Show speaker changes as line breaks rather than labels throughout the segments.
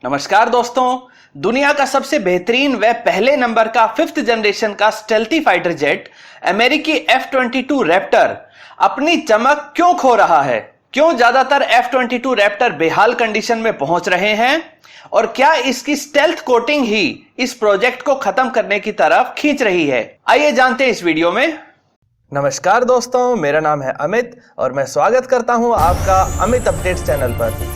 नमस्कार दोस्तों, दुनिया का सबसे बेहतरीन व पहले नंबर का 5th जनरेशन का स्टेल्थी फाइटर जेट अमेरिकी F-22 रैप्टर अपनी चमक क्यों खो रहा है? क्यों ज्यादातर F-22 रैप्टर बेहाल कंडीशन में पहुंच रहे हैं और क्या इसकी स्टेल्थ कोटिंग ही इस प्रोजेक्ट को खत्म करने की तरफ खींच रही है? आइए जानते हैं इस वीडियो में।
नमस्कार दोस्तों, मेरा नाम है अमित और मैं स्वागत करता हूं आपका अमित अपडेट्स चैनल पर।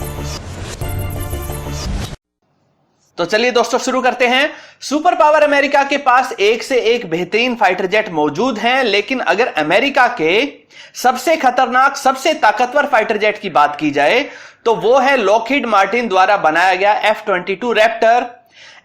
तो चलिए दोस्तों शुरू करते हैं। सुपर पावर अमेरिका के पास एक से एक बेहतरीन फाइटर जेट मौजूद हैं, लेकिन अगर अमेरिका के सबसे खतरनाक, सबसे ताकतवर फाइटर जेट की बात की जाए तो वो है लॉकहीड मार्टिन द्वारा बनाया गया F-22 रैप्टर।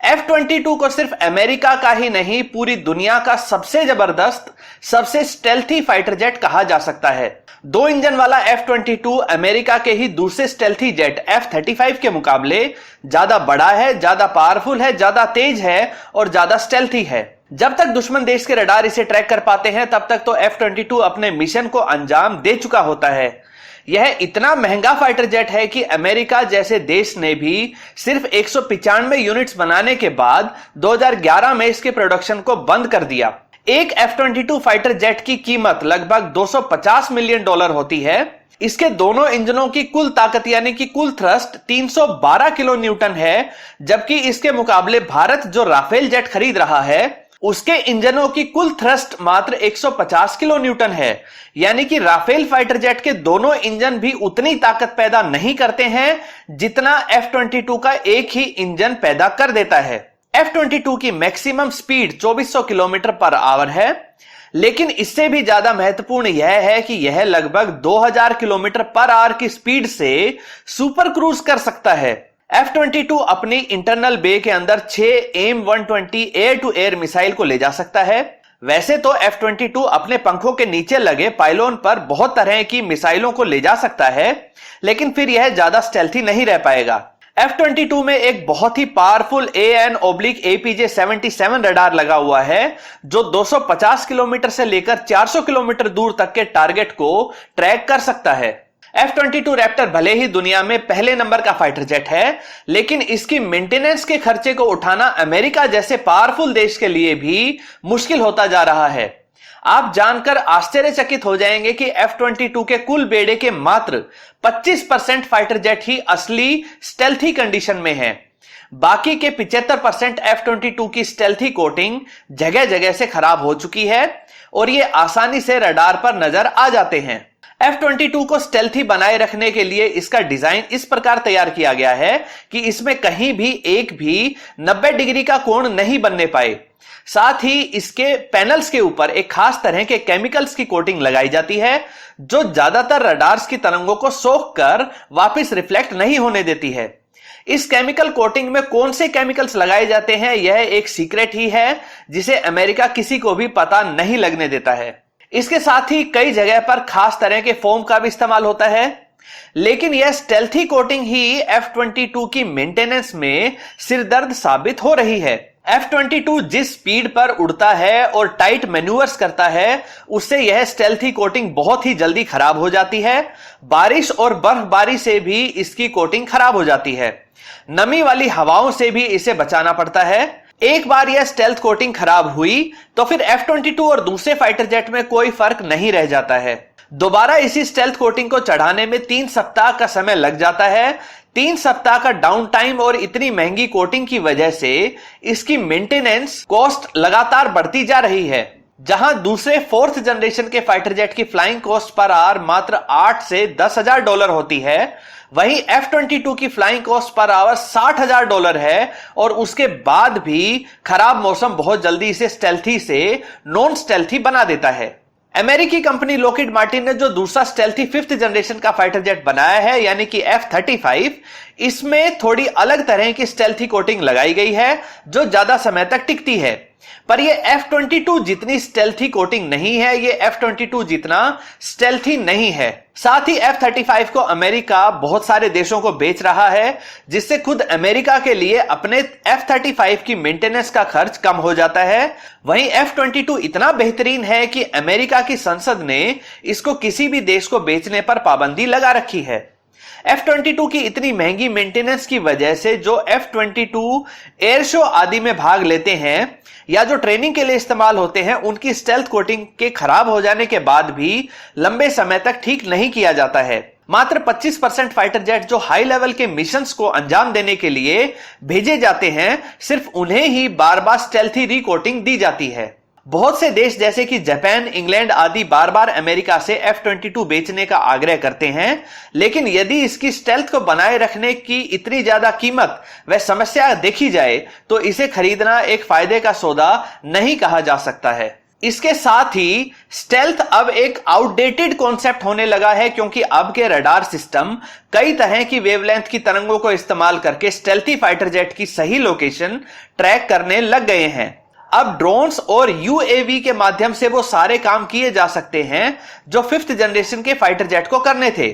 F-22 को सिर्फ अमेरिका का ही नहीं, पूरी दुनिया का सबसे जबरदस्त, सबसे स्टेल्थी फाइटर जेट कहा जा सकता है। 2 इंजन वाला F-22 अमेरिका के ही दूसरे स्टेल्थी जेट F-35 के मुकाबले ज्यादा बड़ा है, ज्यादा पावरफुल है, ज्यादा तेज है और ज्यादा स्टेल्थी है। जब तक दुश्मन देश के रडार इसे ट्रैक कर पाते हैं तब तक तो F-22 अपने मिशन को अंजाम दे चुका होता है। यह इतना महंगा फाइटर जेट है कि अमेरिका जैसे देश ने भी सिर्फ 195 यूनिट्स बनाने के बाद 2011 में इसके प्रोडक्शन को बंद कर दिया। एक F-22 फाइटर जेट की कीमत लगभग $250 मिलियन होती है। इसके दोनों इंजनों की कुल ताकत यानी कि कुल थ्रस्ट 312 किलो न्यूटन है, जबकि इसके मुकाबले भारत जो राफेल जेट खरीद रहा है उसके इंजनों की कुल थ्रस्ट मात्र 150 किलो न्यूटन है। यानी कि राफेल फाइटर जेट के दोनों इंजन भी उतनी ताकत पैदा नहीं करते हैं जितना F-22 का एक ही इंजन पैदा कर देता है। F-22 की maximum speed 2400 kilometre per hour है, लेकिन इससे भी ज्यादा महत्वपूर्ण यह है कि यह लगभग 2000 किलोमीटर पर आवर की स्पीड से सुपर क्रूज कर सकता है। F-22 अपनी इंटरनल बे के अंदर 6 AIM-120 air to air missile को ले जा सकता है। वैसे तो F-22 अपने पंखों के नीचे लगे पाइलोन पर बहुत तरह की मिसाइलों को ले जा सकता है, लेकिन फिर यह ज्यादा स्टेल्थी नहीं रह पाएगा। F-22 में एक बहुत ही पावरफुल AN/APJ-77 रडार लगा हुआ है जो 250 किलोमीटर से लेकर 400 किलोमीटर दूर तक के टारगेट को ट्रैक कर सकता है। F-22 रैप्टर भले ही दुनिया में पहले नंबर का फाइटर जेट है, लेकिन इसकी मेंटेनेंस के खर्चे को उठाना अमेरिका जैसे पावरफुल देश के लिए भी मुश्किल होता जा रहा है। आप जानकर आश्चर्यचकित हो जाएंगे कि F-22 के कुल बेड़े के मात्र 25% फाइटर जेट ही असली स्टेल्थी कंडीशन में हैं। बाकी के 75% F-22 की स्टेल्थी कोटिंग जगह जगह से खराब हो चुकी है और ये आसानी से रडार पर नजर आ जाते हैं। F-22 को स्टेल्थी बनाए रखने के लिए इसका डिजाइन इस प्रकार तैयार किया गया है कि इसमें कहीं भी एक भी 90 डिग्री का कोण नहीं बनने पाए। साथ ही इसके पैनल्स के ऊपर एक खास तरह के केमिकल्स की कोटिंग लगाई जाती है जो ज्यादातर रडार्स की तरंगों को सोख कर वापस रिफ्लेक्ट नहीं होने देती है। इस केमिकल कोटिंग में कौन से केमिकल्स लगाए जाते हैं यह एक सीक्रेट ही है जिसे अमेरिका किसी को भी पता नहीं लगने देता है। इसके साथ ही कई जगह पर खास तरह के फोम का भी इस्तेमाल होता है, लेकिन यह स्टेल्थी कोटिंग ही F-22 की मेंटेनेंस में सिरदर्द साबित हो रही है। F-22 जिस स्पीड पर उड़ता है और टाइट मैन्यूवर्स करता है उससे यह स्टेल्थी कोटिंग बहुत ही जल्दी खराब हो जाती है। बारिश और बर्फबारी से भी इसकी कोटिंग खराब हो जाती है। नमी वाली हवाओं से भी इसे बचाना पड़ता है। एक बार यह स्टेल्थ कोटिंग खराब हुई तो फिर F-22 और दूसरे फाइटर जेट में कोई फर्क नहीं रह जाता है। दोबारा इसी स्टेल्थ कोटिंग को चढ़ाने में 3 सप्ताह का समय लग जाता है। 3 सप्ताह का डाउन टाइम और इतनी महंगी कोटिंग की वजह से इसकी मेंटेनेंस कॉस्ट लगातार बढ़ती जा रही है। जहां दूसरे 4th जनरेशन के फाइटर जेट की फ्लाइंग कॉस्ट पर आवर मात्र 8 से 10,000 डॉलर होती है, वहीं F-22 की फ्लाइंग कॉस्ट पर आवर $60,000 है और उसके बाद भी खराब मौसम बहुत जल्दी इसे स्टेल्थी से नॉन स्टेल्थी बना देता है। अमेरिकी कंपनी लॉकहीड मार्टिन ने जो दूसरा स्टेल्थी 5th जनरेशन का फाइटर जेट बनाया है यानी कि F-35, इसमें थोड़ी अलग तरह की स्टेल्थी कोटिंग लगाई गई है जो ज्यादा समय तक टिकती है। पर ये F-22 जितनी स्टेल्थी कोटिंग नहीं है, ये F-22 जितना स्टेल्थी नहीं है। साथ ही F-35 को अमेरिका बहुत सारे देशों को बेच रहा है, जिससे खुद अमेरिका के लिए अपने F-35 की मेंटेनेंस का खर्च कम हो जाता है। वहीं F-22 इतना बेहतरीन है कि अमेरिका की संसद ने इसको किसी भी देश को बेचने पर पाबंदी लगा रखी है। F-22 की इतनी महंगी मेंटेनेंस की वजह से जो F-22 एयर शो आदि में भाग लेते हैं या जो ट्रेनिंग के लिए इस्तेमाल होते हैं, उनकी स्टेल्थ कोटिंग के खराब हो जाने के बाद भी लंबे समय तक ठीक नहीं किया जाता है। मात्र 25% फाइटर जेट जो हाई लेवल के मिशंस को अंजाम देने के लिए भेजे जाते हैं, सिर्फ उन्हें ही बार बार स्टेल्थी रिकोटिंग दी जाती है। बहुत से देश जैसे कि जापान, इंग्लैंड आदि बार बार अमेरिका से F-22 बेचने का आग्रह करते हैं, लेकिन यदि इसकी स्टेल्थ को बनाए रखने की इतनी ज्यादा कीमत व समस्या देखी जाए तो इसे खरीदना एक फायदे का सौदा नहीं कहा जा सकता है। इसके साथ ही स्टेल्थ अब एक आउटडेटेड कॉन्सेप्ट होने लगा है, क्योंकि अब के रडार सिस्टम कई तरह की वेवलेंथ की तरंगों को इस्तेमाल करके स्टेल्थी फाइटर जेट की सही लोकेशन ट्रैक करने लग गए हैं। अब ड्रोन्स और यूएवी के माध्यम से वो सारे काम किए जा सकते हैं जो 5th जनरेशन के फाइटर जेट को करने थे।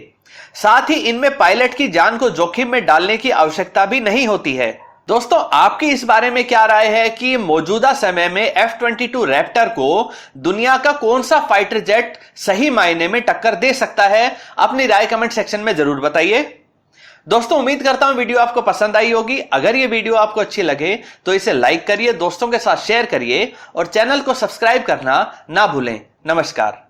साथ ही इनमें पायलट की जान को जोखिम में डालने की आवश्यकता भी नहीं होती है। दोस्तों, आपकी इस बारे में क्या राय है कि मौजूदा समय में F-22 रैप्टर को दुनिया का कौन सा फाइटर जेट सही मायने में टक्कर दे सकता है? अपनी राय कमेंट सेक्शन में जरूर बताइए। दोस्तों, उम्मीद करता हूं वीडियो आपको पसंद आई होगी। अगर ये वीडियो आपको अच्छी लगे तो इसे लाइक करिए, दोस्तों के साथ शेयर करिए और चैनल को सब्सक्राइब करना ना भूलें। नमस्कार।